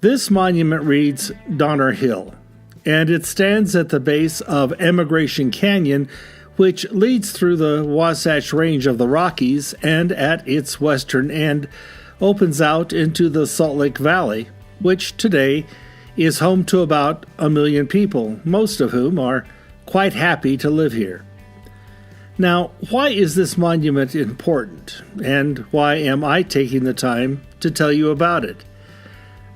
This monument reads Donner Hill, and it stands at the base of Emigration Canyon, which leads through the Wasatch Range of the Rockies and at its western end opens out into the Salt Lake Valley, which today is home to about 1 million people, most of whom are quite happy to live here. Now, why is this monument important, and why am I taking the time to tell you about it?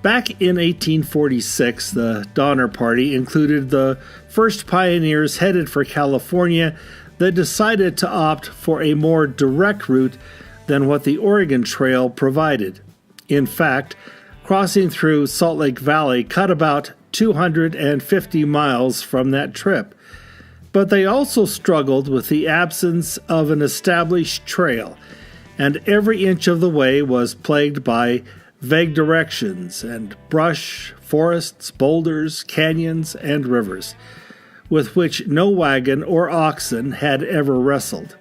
Back in 1846, the Donner Party included the first pioneers headed for California that decided to opt for a more direct route than what the Oregon Trail provided. In fact, crossing through Salt Lake Valley cut about 250 miles from that trip. But they also struggled with the absence of an established trail, and every inch of the way was plagued by vague directions and brush, forests, boulders, canyons, and rivers, with which no wagon or oxen had ever wrestled.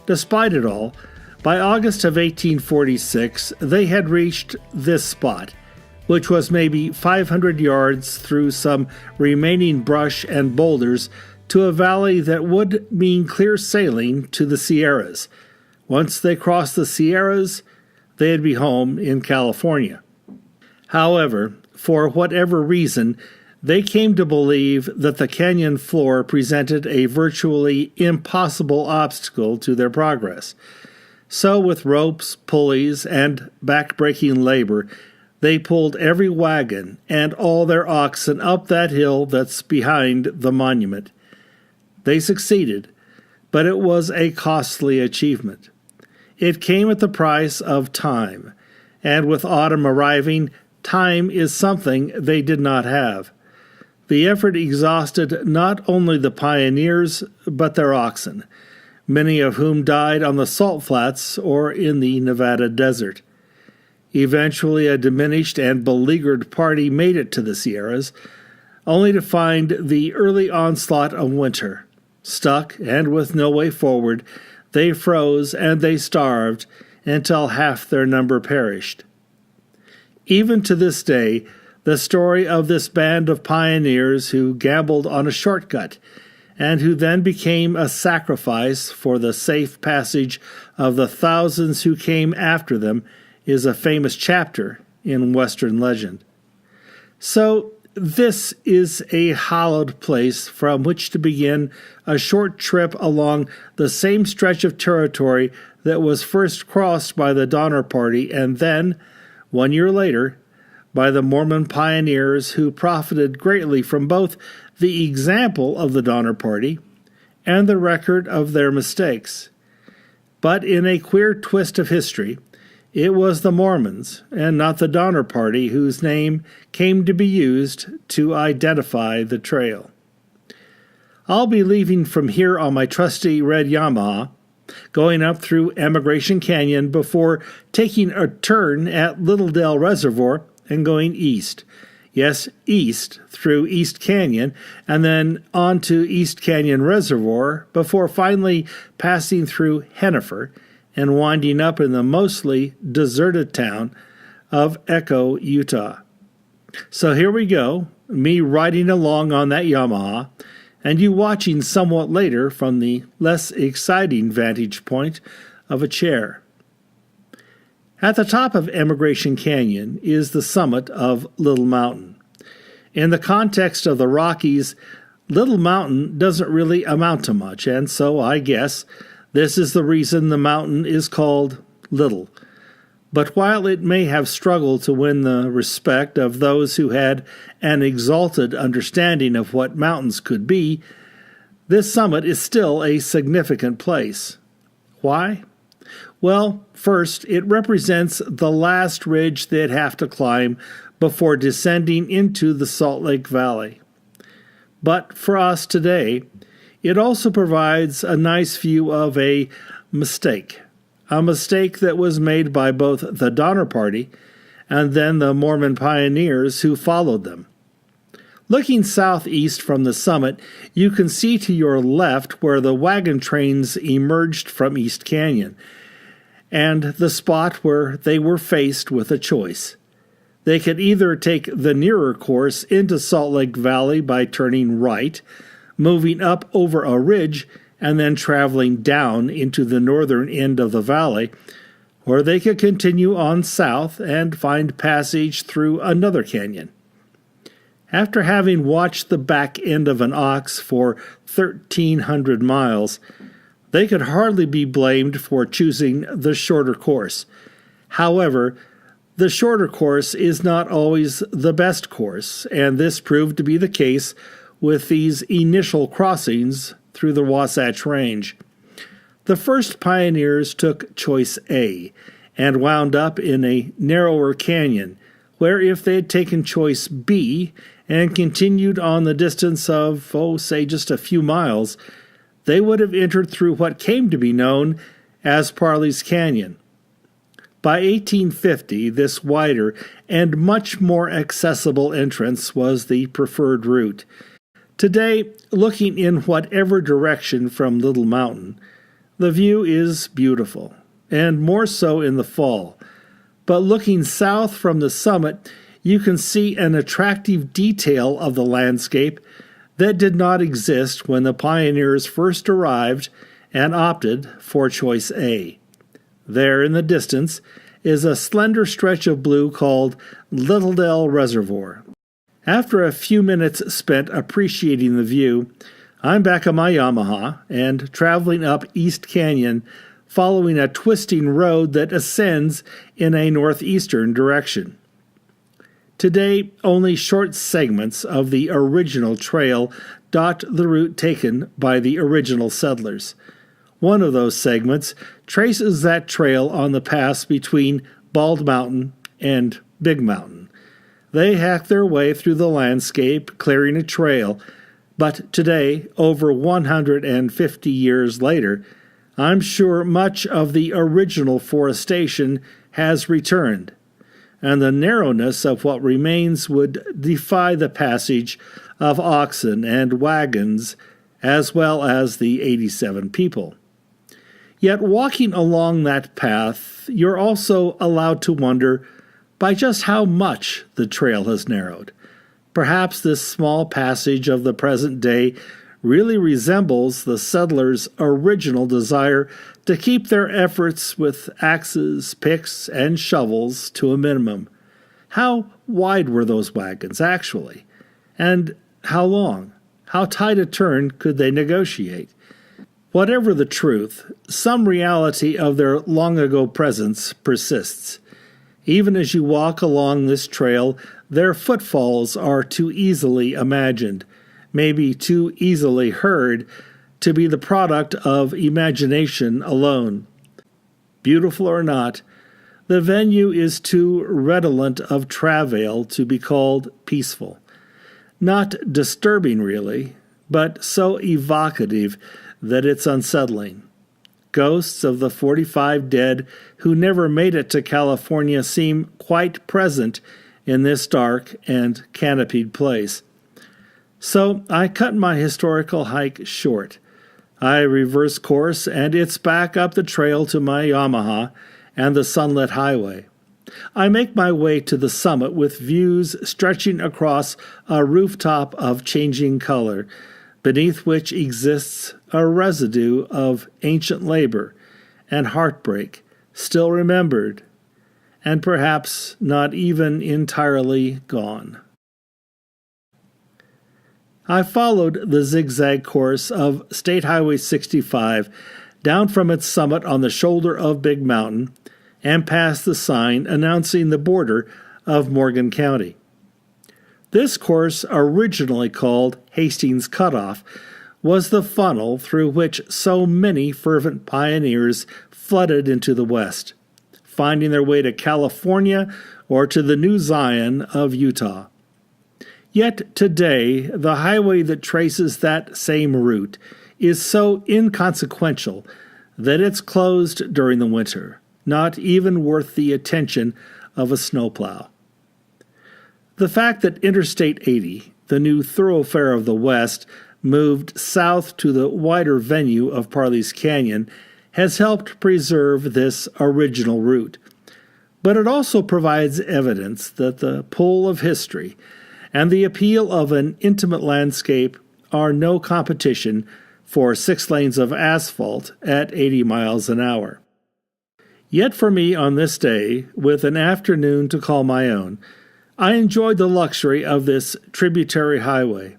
Despite it all, by August of 1846, they had reached this spot, which was maybe 500 yards through some remaining brush and boulders to a valley that would mean clear sailing to the Sierras. Once they crossed the Sierras, they'd be home in California. However, for whatever reason, they came to believe that the canyon floor presented a virtually impossible obstacle to their progress. So with ropes, pulleys, and back-breaking labor, they pulled every wagon and all their oxen up that hill that's behind the monument. They succeeded, but it was a costly achievement. It came at the price of time, and with autumn arriving, time is something they did not have. The effort exhausted not only the pioneers, but their oxen, many of whom died on the salt flats or in the Nevada desert. Eventually, a diminished and beleaguered party made it to the Sierras, only to find the early onslaught of winter. Stuck and with no way forward, they froze and they starved until half their number perished. Even to this day, the story of this band of pioneers who gambled on a shortcut and who then became a sacrifice for the safe passage of the thousands who came after them is a famous chapter in Western legend. So, this is a hallowed place from which to begin a short trip along the same stretch of territory that was first crossed by the Donner Party and then, 1 year later, by the Mormon pioneers who profited greatly from both the example of the Donner Party and the record of their mistakes. But in a queer twist of history, it was the Mormons, and not the Donner Party, whose name came to be used to identify the trail. I'll be leaving from here on my trusty red Yamaha, going up through Emigration Canyon before taking a turn at Little Dell Reservoir and going east. Yes, east through East Canyon, and then on to East Canyon Reservoir before finally passing through Henifer and winding up in the mostly deserted town of Echo, Utah. So here we go, me riding along on that Yamaha, and you watching somewhat later from the less exciting vantage point of a chair. At the top of Emigration Canyon is the summit of Little Mountain. In the context of the Rockies, Little Mountain doesn't really amount to much, and so I guess this is the reason the mountain is called Little. But while it may have struggled to win the respect of those who had an exalted understanding of what mountains could be, this summit is still a significant place. Why? Well, first, it represents the last ridge they'd have to climb before descending into the Salt Lake Valley. But for us today, it also provides a nice view of a mistake that was made by both the Donner Party and then the Mormon pioneers who followed them. Looking southeast from the summit, you can see to your left where the wagon trains emerged from East Canyon, and the spot where they were faced with a choice. They could either take the nearer course into Salt Lake Valley by turning right, moving up over a ridge, and then traveling down into the northern end of the valley, or they could continue on south and find passage through another canyon. After having watched the back end of an ox for 1,300 miles, they could hardly be blamed for choosing the shorter course. However, the shorter course is not always the best course, and this proved to be the case with these initial crossings through the Wasatch Range. The first pioneers took choice A and wound up in a narrower canyon, where if they had taken choice B and continued on the distance of, say just a few miles, they would have entered through what came to be known as Parley's Canyon. By 1850, this wider and much more accessible entrance was the preferred route. Today, looking in whatever direction from Little Mountain, the view is beautiful, and more so in the fall. But looking south from the summit, you can see an attractive detail of the landscape that did not exist when the pioneers first arrived and opted for choice A. There in the distance is a slender stretch of blue called Littledale Reservoir. After a few minutes spent appreciating the view, I'm back on my Yamaha and traveling up East Canyon, following a twisting road that ascends in a northeastern direction. Today, only short segments of the original trail dot the route taken by the original settlers. One of those segments traces that trail on the pass between Bald Mountain and Big Mountain. They hack their way through the landscape, clearing a trail, but today, over 150 years later, I'm sure much of the original forestation has returned, and the narrowness of what remains would defy the passage of oxen and wagons, as well as the 87 people. Yet walking along that path, you're also allowed to wonder by just how much the trail has narrowed. Perhaps this small passage of the present day really resembles the settlers' original desire to keep their efforts with axes, picks, and shovels to a minimum. How wide were those wagons, actually? And how long? How tight a turn could they negotiate? Whatever the truth, some reality of their long-ago presence persists. Even as you walk along this trail, their footfalls are too easily imagined, maybe too easily heard, to be the product of imagination alone. Beautiful or not, the venue is too redolent of travail to be called peaceful. Not disturbing, really, but so evocative that it's unsettling. Ghosts of the 45 dead who never made it to California seem quite present in this dark and canopied place. So I cut my historical hike short. I reverse course, and it's back up the trail to my Yamaha and the sunlit highway. I make my way to the summit with views stretching across a rooftop of changing color, beneath which exists a residue of ancient labor and heartbreak, still remembered, and perhaps not even entirely gone. I followed the zigzag course of State Highway 65 down from its summit on the shoulder of Big Mountain and past the sign announcing the border of Morgan County. This course, originally called Hastings Cutoff, was the funnel through which so many fervent pioneers flooded into the West, finding their way to California or to the New Zion of Utah. Yet today, the highway that traces that same route is so inconsequential that it's closed during the winter, not even worth the attention of a snowplow. The fact that Interstate 80, the new thoroughfare of the West, moved south to the wider venue of Parley's Canyon has helped preserve this original route. But it also provides evidence that the pull of history and the appeal of an intimate landscape are no competition for 6 lanes of asphalt at 80 miles an hour. Yet for me on this day, with an afternoon to call my own, I enjoyed the luxury of this tributary highway.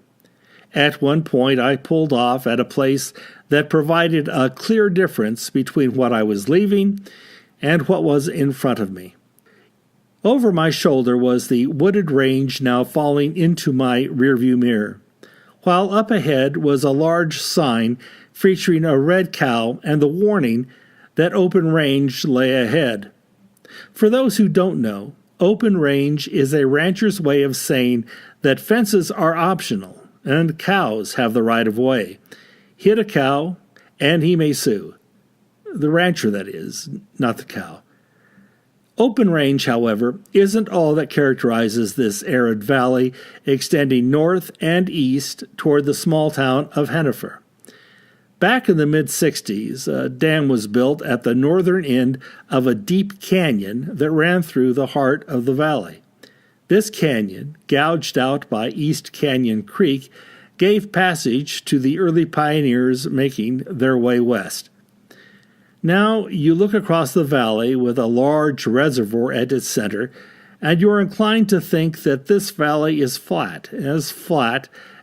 At one point I pulled off at a place that provided a clear difference between what I was leaving and what was in front of me. Over my shoulder was the wooded range now falling into my rearview mirror, while up ahead was a large sign featuring a red cow and the warning that open range lay ahead. For those who don't know, open range is a rancher's way of saying that fences are optional and cows have the right of way. Hit a cow and he may sue. The rancher, that is, not the cow. Open range, however, isn't all that characterizes this arid valley extending north and east toward the small town of Henifer. Back in the mid-60s, a dam was built at the northern end of a deep canyon that ran through the heart of the valley. This canyon, gouged out by East Canyon Creek, gave passage to the early pioneers making their way west. Now you look across the valley with a large reservoir at its center, and you are inclined to think that this valley is flat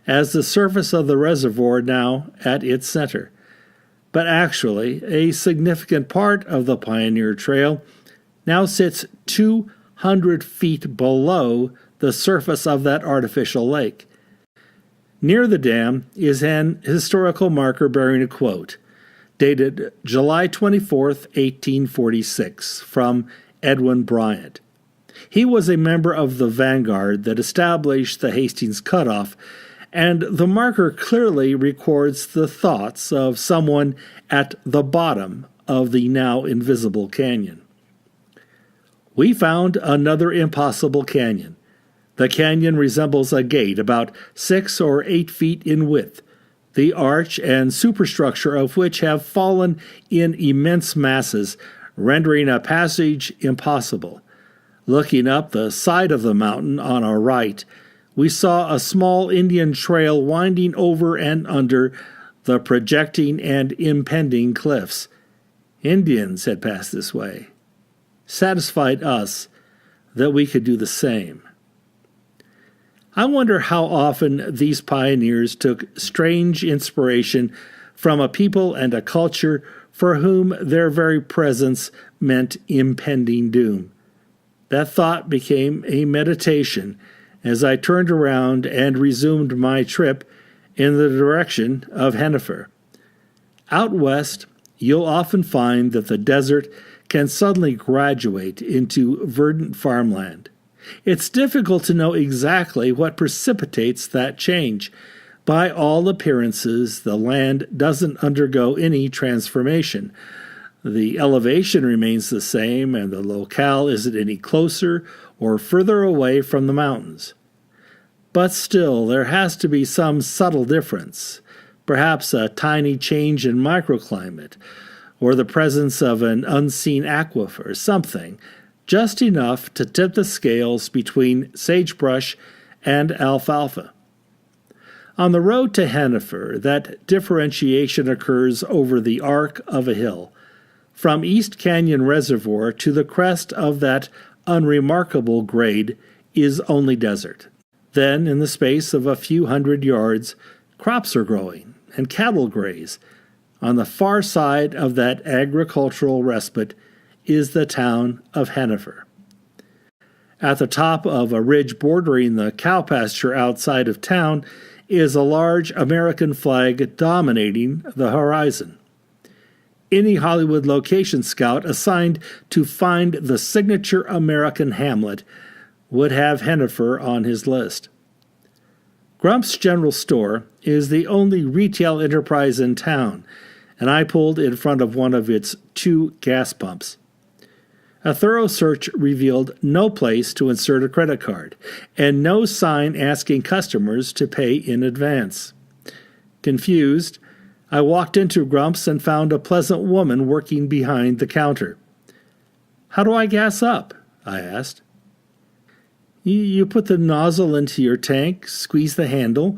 as the surface of the reservoir now at its center. But actually, a significant part of the Pioneer Trail now sits 200 feet below the surface of that artificial lake. Near the dam is an historical marker bearing a quote, dated July 24, 1846, from Edwin Bryant. He was a member of the vanguard that established the Hastings Cutoff, and the marker clearly records the thoughts of someone at the bottom of the now invisible canyon. We found another impossible canyon. The canyon resembles a gate about 6 or 8 feet in width, the arch and superstructure of which have fallen in immense masses, rendering a passage impossible. Looking up the side of the mountain on our right, we saw a small Indian trail winding over and under the projecting and impending cliffs. Indians had passed this way. Satisfied us that we could do the same. I wonder how often these pioneers took strange inspiration from a people and a culture for whom their very presence meant impending doom. That thought became a meditation as I turned around and resumed my trip in the direction of Henifer. Out west, you'll often find that the desert can suddenly graduate into verdant farmland. It's difficult to know exactly what precipitates that change. By all appearances, the land doesn't undergo any transformation. The elevation remains the same, and the locale isn't any closer or further away from the mountains. But still, there has to be some subtle difference, perhaps a tiny change in microclimate, or the presence of an unseen aquifer, something, just enough to tip the scales between sagebrush and alfalfa. On the road to Henifer, that differentiation occurs over the arc of a hill. From East Canyon Reservoir to the crest of that unremarkable grade is only desert. Then, in the space of a few hundred yards, crops are growing and cattle graze. On the far side of that agricultural respite is the town of Henifer. At the top of a ridge bordering the cow pasture outside of town is a large American flag dominating the horizon. Any Hollywood location scout assigned to find the signature American hamlet would have Henifer on his list. Grump's General Store is the only retail enterprise in town, and I pulled in front of one of its 2 gas pumps. A thorough search revealed no place to insert a credit card, and no sign asking customers to pay in advance. Confused, I walked into Grump's and found a pleasant woman working behind the counter. "How do I gas up?" I asked. You put the nozzle into your tank, squeeze the handle,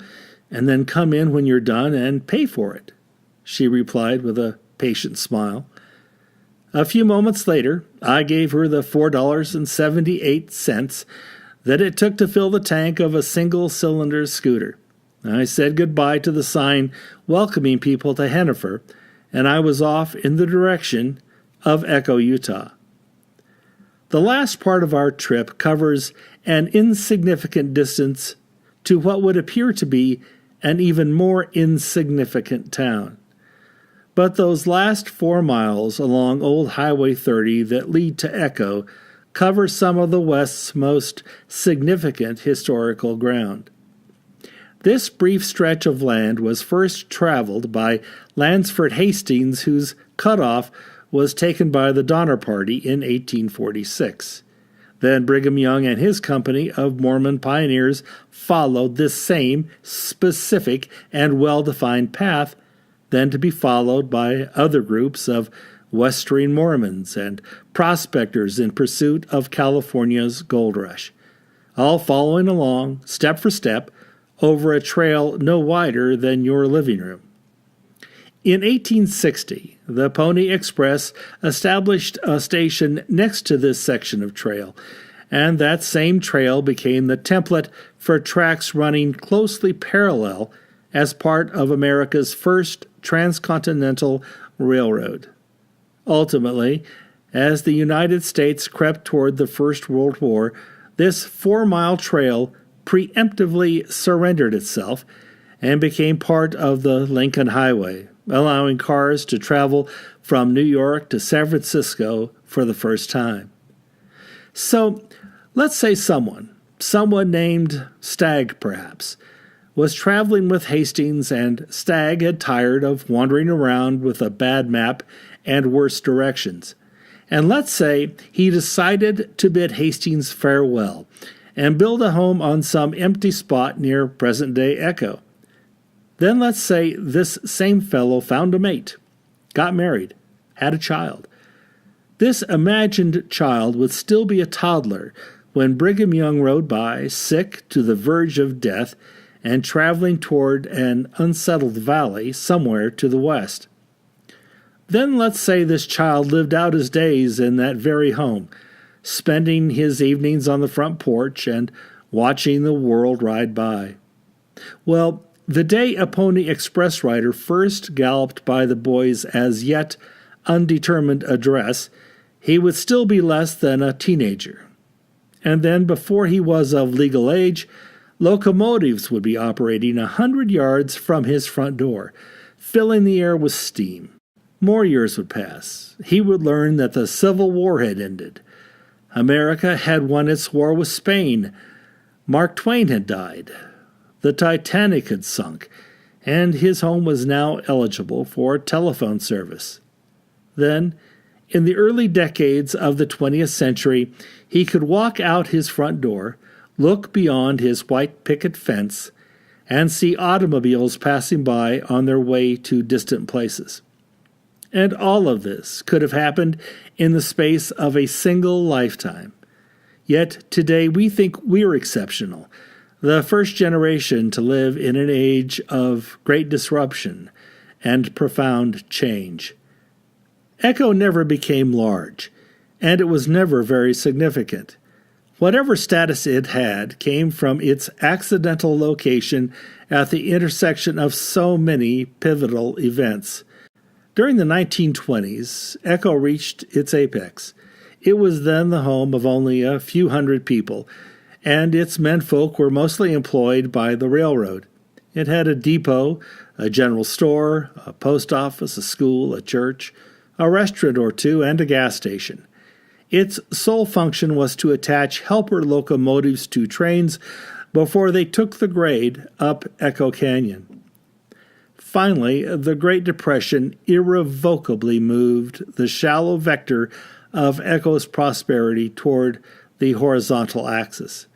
and then come in when you're done and pay for it, she replied with a patient smile. A few moments later, I gave her the $4.78 that it took to fill the tank of a single-cylinder scooter. I said goodbye to the sign welcoming people to Henifer, and I was off in the direction of Echo, Utah. The last part of our trip covers an insignificant distance to what would appear to be an even more insignificant town. But those last 4 miles along Old Highway 30 that lead to Echo cover some of the West's most significant historical ground. This brief stretch of land was first traveled by Lansford Hastings, whose cutoff was taken by the Donner Party in 1846. Then Brigham Young and his company of Mormon pioneers followed this same specific and well-defined path, then to be followed by other groups of Western Mormons and prospectors in pursuit of California's gold rush, all following along, step for step, over a trail no wider than your living room. In 1860, the Pony Express established a station next to this section of trail, and that same trail became the template for tracks running closely parallel as part of America's first transcontinental railroad. Ultimately, as the United States crept toward the First World War, this 4-mile trail preemptively surrendered itself and became part of the Lincoln Highway, allowing cars to travel from New York to San Francisco for the first time. So, let's say someone named Stagg perhaps, was traveling with Hastings, and Stagg had tired of wandering around with a bad map and worse directions. And let's say he decided to bid Hastings farewell and build a home on some empty spot near present-day Echo. Then let's say this same fellow found a mate, got married, had a child. This imagined child would still be a toddler when Brigham Young rode by, sick to the verge of death, and traveling toward an unsettled valley somewhere to the west. Then let's say this child lived out his days in that very home, spending his evenings on the front porch and watching the world ride by. Well, the day a Pony Express rider first galloped by the boy's as yet undetermined address, he would still be less than a teenager. And then, before he was of legal age, locomotives would be operating 100 yards from his front door, filling the air with steam. More years would pass. He would learn that the Civil War had ended. America had won its war with Spain. Mark Twain had died. The Titanic had sunk, and his home was now eligible for telephone service. Then, in the early decades of the 20th century, he could walk out his front door, look beyond his white picket fence, and see automobiles passing by on their way to distant places. And all of this could have happened in the space of a single lifetime. Yet today we think we're exceptional, the first generation to live in an age of great disruption and profound change. Echo never became large, and it was never very significant. Whatever status it had came from its accidental location at the intersection of so many pivotal events. During the 1920s, Echo reached its apex. It was then the home of only a few hundred people, and its menfolk were mostly employed by the railroad. It had a depot, a general store, a post office, a school, a church, a restaurant or two, and a gas station. Its sole function was to attach helper locomotives to trains before they took the grade up Echo Canyon. Finally, the Great Depression irrevocably moved the shallow vector of Echo's prosperity toward the horizontal axis.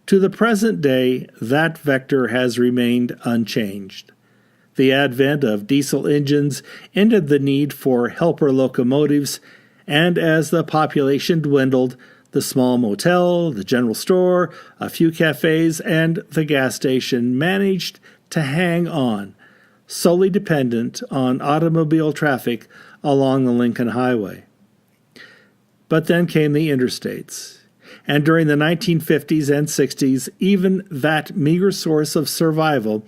To the present day, that vector has remained unchanged. The advent of diesel engines ended the need for helper locomotives, and as the population dwindled, The small motel, the general store, a few cafes, and the gas station managed to hang on, solely dependent on automobile traffic along the Lincoln Highway. But then came the interstates, and during the 1950s and 60s, even that meager source of survival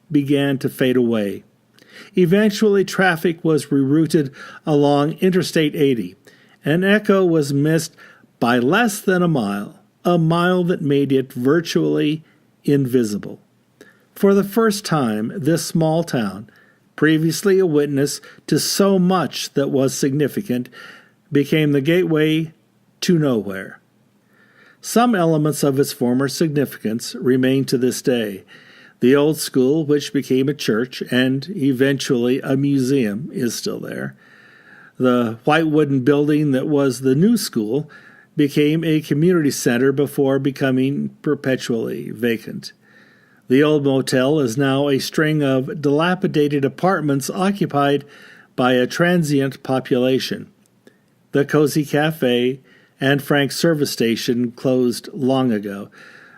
began to fade away. Eventually, traffic was rerouted along Interstate 80, and Echo was missed by less than a mile that made it virtually invisible. For the first time, this small town, previously a witness to so much that was significant, became the gateway to nowhere. Some elements of its former significance remain to this day. The old school, which became a church and eventually a museum, is still there. The white wooden building that was the new school became a community center before becoming perpetually vacant. The old motel is now a string of dilapidated apartments occupied by a transient population. The Cozy Cafe and Frank's service station closed long ago,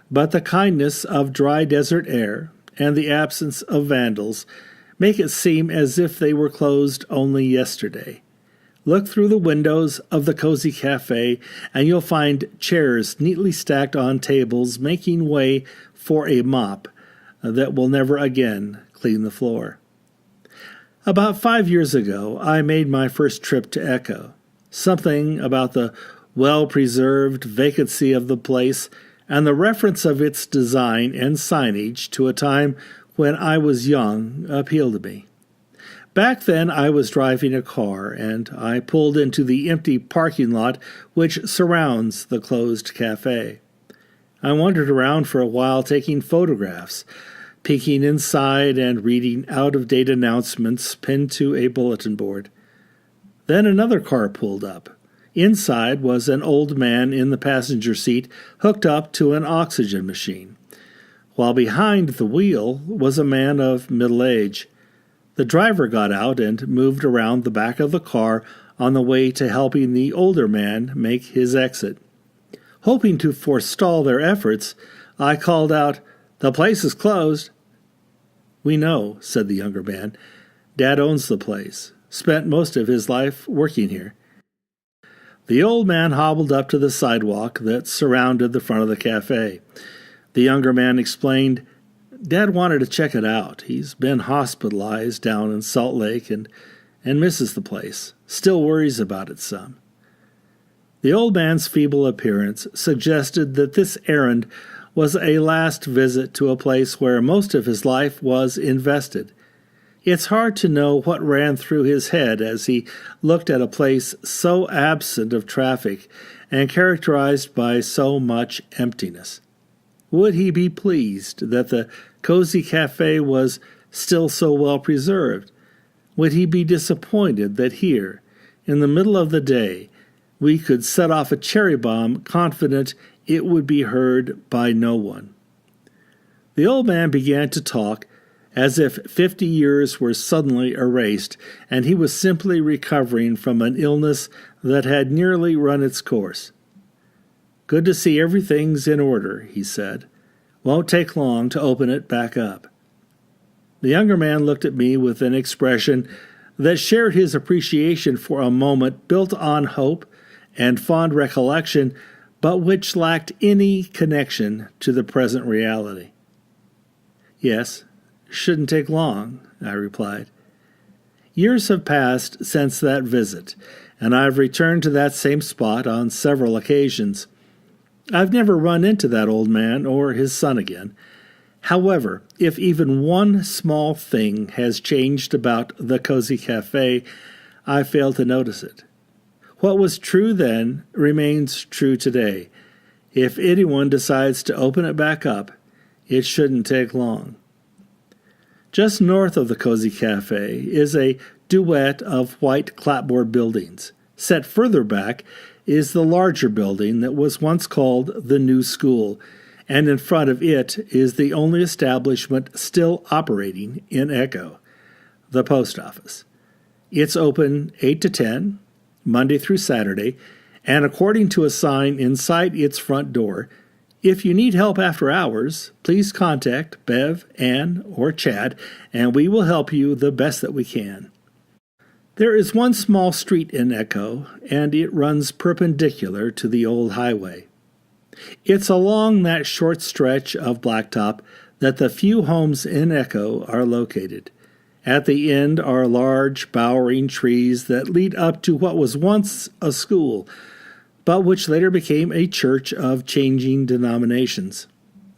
but the kindness of dry desert air and the absence of vandals make it seem as if they were closed only yesterday. Look through the windows of the Cozy Cafe, and you'll find chairs neatly stacked on tables making way for a mop that will never again clean the floor. About 5 years ago, I made my first trip to Echo. Something about the well-preserved vacancy of the place and the reference of its design and signage to a time when I was young appealed to me. Back then, I was driving a car, and I pulled into the empty parking lot which surrounds the closed cafe. I wandered around for a while taking photographs, peeking inside and reading out-of-date announcements pinned to a bulletin board. Then another car pulled up. Inside was an old man in the passenger seat hooked up to an oxygen machine, while behind the wheel was a man of middle age. The driver got out and moved around the back of the car on the way to helping the older man make his exit. Hoping to forestall their efforts, I called out, "The place is closed." "We know," said the younger man. "Dad owns the place. Spent most of his life working here." The old man hobbled up to the sidewalk that surrounded the front of the cafe. The younger man explained, "Dad wanted to check it out. He's been hospitalized down in Salt Lake and misses the place. Still worries about it some." The old man's feeble appearance suggested that this errand was a last visit to a place where most of his life was invested. It's hard to know what ran through his head as he looked at a place so absent of traffic and characterized by so much emptiness. Would he be pleased that the Cozy Cafe was still so well preserved? Would he be disappointed that here, in the middle of the day, we could set off a cherry bomb confident it would be heard by no one? The old man began to talk as if 50 years were suddenly erased and he was simply recovering from an illness that had nearly run its course. "Good to see everything's in order," he said. "Won't take long to open it back up." The younger man looked at me with an expression that shared his appreciation for a moment built on hope and fond recollection, but which lacked any connection to the present reality. "Yes, shouldn't take long," I replied. Years have passed since that visit, and I've returned to that same spot on several occasions. I've never run into that old man or his son again. However, if even one small thing has changed about the Cozy Cafe, I fail to notice it. What was true then remains true today. If anyone decides to open it back up, it shouldn't take long. Just north of the Cozy Cafe is a duet of white clapboard buildings. Set further back is the larger building that was once called the New School, and in front of it is the only establishment still operating in Echo, the post office. It's open 8 to 10, Monday through Saturday, and according to a sign inside its front door, if you need help after hours, please contact Bev, Ann, or Chad, and we will help you the best that we can. There is one small street in Echo, and it runs perpendicular to the old highway. It's along that short stretch of blacktop that the few homes in Echo are located. At the end are large, bowering trees that lead up to what was once a school, but which later became a church of changing denominations.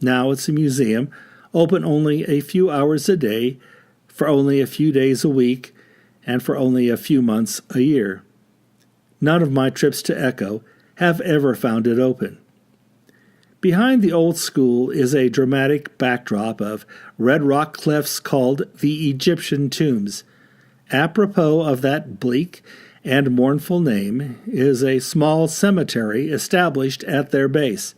Now it's a museum, open only a few hours a day, for only a few days a week, and for only a few months a year. None of my trips to Echo have ever found it open. Behind the old school is a dramatic backdrop of red rock cliffs called the Egyptian Tombs. Apropos of that bleak and mournful name is a small cemetery established at their base.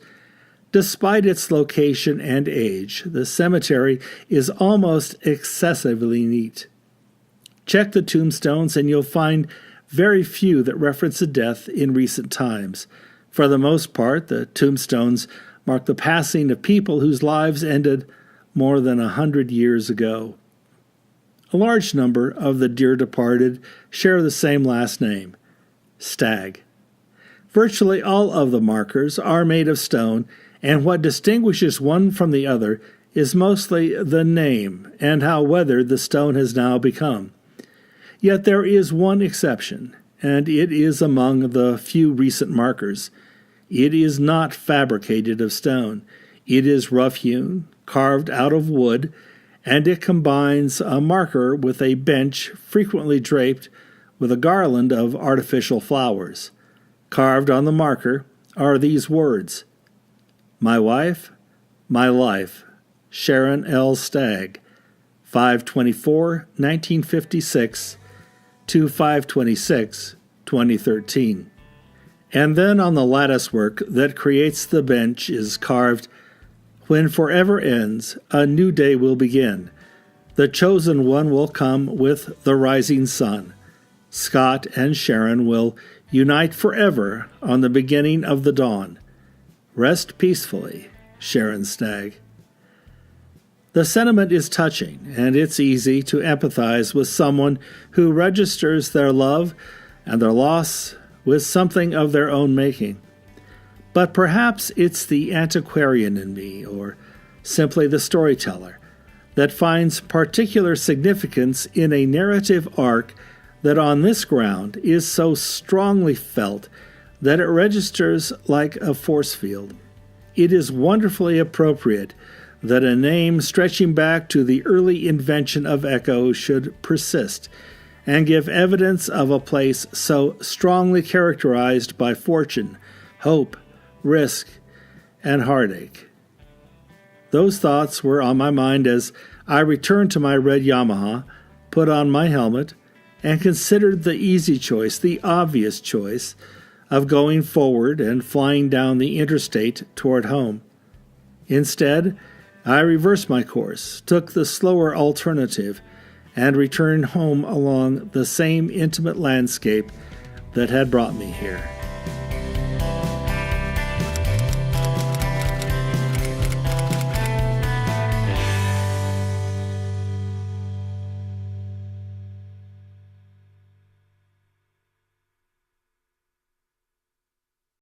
Despite its location and age, the cemetery is almost excessively neat. Check the tombstones and you'll find very few that reference a death in recent times. For the most part, the tombstones mark the passing of people whose lives ended more than 100 years ago. A large number of the dear departed share the same last name, Stagg. Virtually all of the markers are made of stone, and what distinguishes one from the other is mostly the name and how weathered the stone has now become. Yet there is one exception, and it is among the few recent markers. It is not fabricated of stone. It is rough-hewn, carved out of wood, and it combines a marker with a bench frequently draped with a garland of artificial flowers. Carved on the marker are these words: "My wife, my life, Sharon L. Stagg, 5/24/1956 to 5/26/2013. And then on the latticework that creates the bench is carved, "When forever ends, a new day will begin. The chosen one will come with the rising sun. Scott and Sharon will unite forever on the beginning of the dawn. Rest peacefully, Sharon Stagg." The sentiment is touching, and it's easy to empathize with someone who registers their love and their loss with something of their own making. But perhaps it's the antiquarian in me, or simply the storyteller, that finds particular significance in a narrative arc that on this ground is so strongly felt that it registers like a force field. It is wonderfully appropriate that a name stretching back to the early invention of echo should persist and give evidence of a place so strongly characterized by fortune, hope, risk, and heartache. Those thoughts were on my mind as I returned to my red Yamaha, put on my helmet, and considered the easy choice, the obvious choice, of going forward and flying down the interstate toward home. Instead, I reversed my course, took the slower alternative, and returned home along the same intimate landscape that had brought me here.